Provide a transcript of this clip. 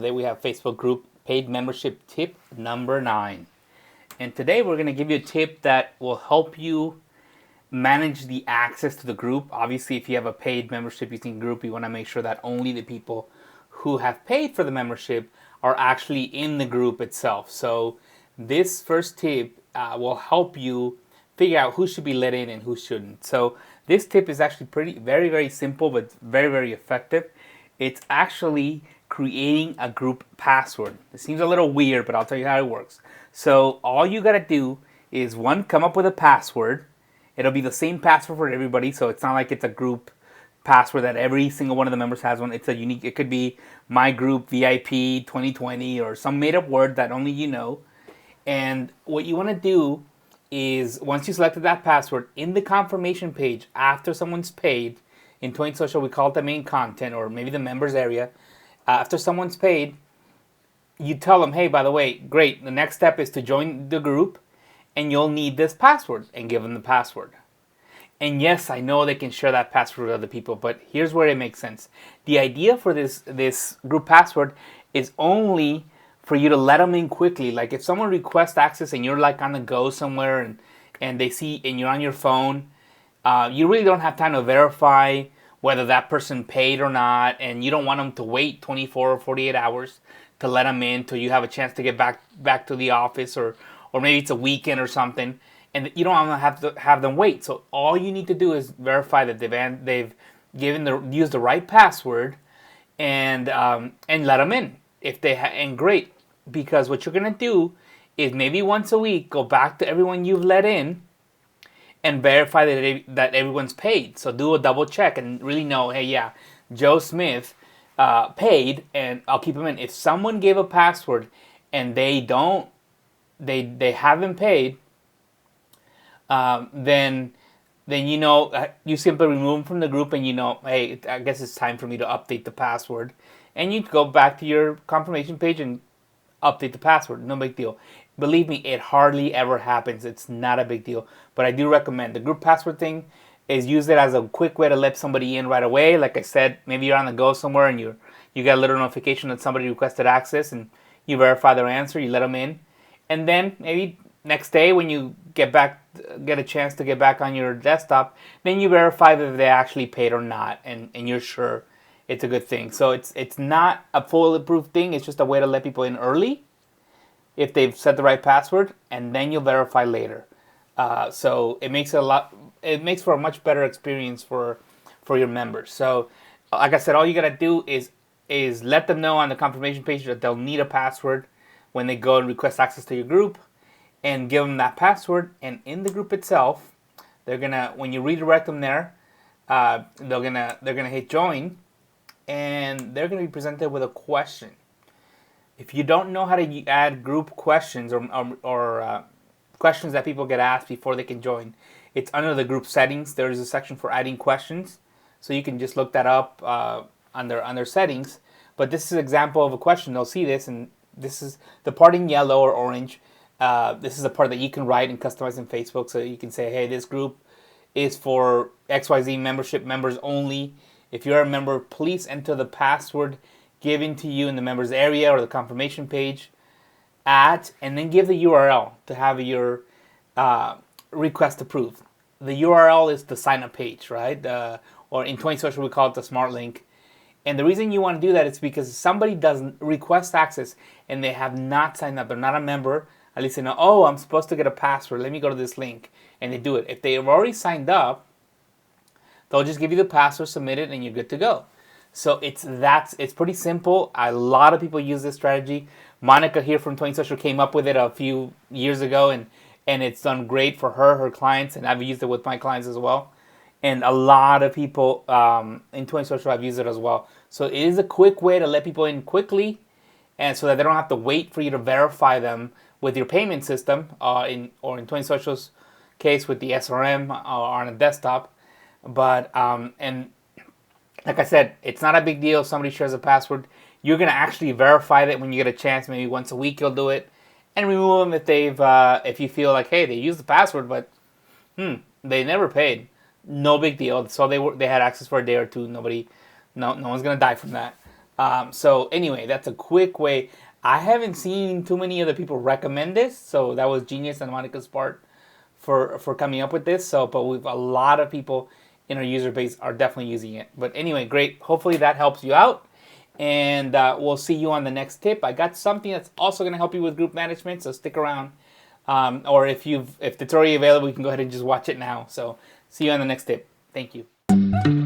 Today we have Facebook group paid membership tip number 9. And today we're going to give you a tip that will help you manage the access to the group. Obviously, if you have a paid membership using group, you want to make sure that only the people who have paid for the membership are actually in the group itself. So this first tip will help you figure out who should be let in and who shouldn't. So this tip is actually very, very simple, but very, very effective. It's actually creating a group password. It seems a little weird, but I'll tell you how it works. So all you gotta do is, one, come up with a password. It'll be the same password for everybody, so it's not like it's a group password that every single one of the members has one. It's a unique, it could be my group VIP 2020 or some made up word that only you know. And what you wanna do is, once you selected that password, in the confirmation page after someone's paid, in 20 Social we call it the main content, or maybe the members area, after someone's paid, you tell them, hey, by the way, great, the next step is to join the group and you'll need this password, and give them the password. And yes, I know they can share that password with other people, but here's where it makes sense. The idea for this group password is only for you to let them in quickly. Like if someone requests access and you're like on the go somewhere and they see, and you're on your phone, you really don't have time to verify whether that person paid or not, and you don't want them to wait 24 or 48 hours to let them in till you have a chance to get back to the office, or maybe it's a weekend or something, and you don't want to have them wait. So all you need to do is verify that they've used the right password, and let them in if they and great, because what you're gonna do is maybe once a week go back to everyone you've let in and verify that everyone's paid. So do a double check and really know, hey, yeah, Joe Smith paid, and I'll keep him in. If someone gave a password and they haven't paid, then you know, you simply remove them from the group, and you know, hey, I guess it's time for me to update the password, and you go back to your confirmation page and update the password. No big deal. Believe me, it hardly ever happens. It's not a big deal. But I do recommend the group password thing. Is use it as a quick way to let somebody in right away. Like I said, maybe you're on the go somewhere and you get a little notification that somebody requested access, and you verify their answer, you let them in, and then maybe next day when you get a chance to get back on your desktop, then you verify that they actually paid or not, and you're sure it's a good thing. So it's not a foolproof thing. It's just a way to let people in early if they've set the right password, and then you'll verify later. So it makes for a much better experience for your members. So like I said, all you gotta do is let them know on the confirmation page that they'll need a password when they go and request access to your group, and give them that password. And in the group itself, they're gonna, when you redirect them there, they're gonna hit join, and they're gonna be presented with a question. If you don't know how to add group questions or questions that people get asked before they can join, it's under the group settings. There is a section for adding questions, so you can just look that up under settings. But this is an example of a question. They'll see this, and this is the part in yellow or orange. This is the part that you can write and customize in Facebook, so you can say, hey, this group is for XYZ membership members only. If you're a member, please enter the password given to you in the members area or the confirmation page and then give the URL to have your request approved. The URL is the sign up page, right? Or in 20 Social we call it the smart link. And the reason you want to do that is because if somebody doesn't request access and they have not signed up, they're not a member, at least they know, oh, I'm supposed to get a password, let me go to this link, and they do it. If they have already signed up, they'll just give you the password, submit it, and you're good to go. So it's pretty simple. A lot of people use this strategy. Monica here from 20 Social came up with it a few years ago, and it's done great for her clients, and I've used it with my clients as well. And a lot of people in 20 Social have used it as well. So it is a quick way to let people in quickly, and so that they don't have to wait for you to verify them with your payment system, in 20 Social's case with the SRM or on a desktop. But and like I said, it's not a big deal if somebody shares a password. You're going to actually verify that when you get a chance. Maybe once a week you'll do it, and remove them if you feel like, hey, they used the password, but they never paid. No big deal. So they had access for a day or two. No one's going to die from that. So anyway, that's a quick way. I haven't seen too many other people recommend this, so that was genius on Monica's part for coming up with this. So, but we've a lot of people in our user base are definitely using it. But anyway, great. Hopefully that helps you out, and we'll see you on the next tip. I got something that's also going to help you with group management, so stick around. Or if it's already available, you can go ahead and just watch it now. So see you on the next tip. Thank you.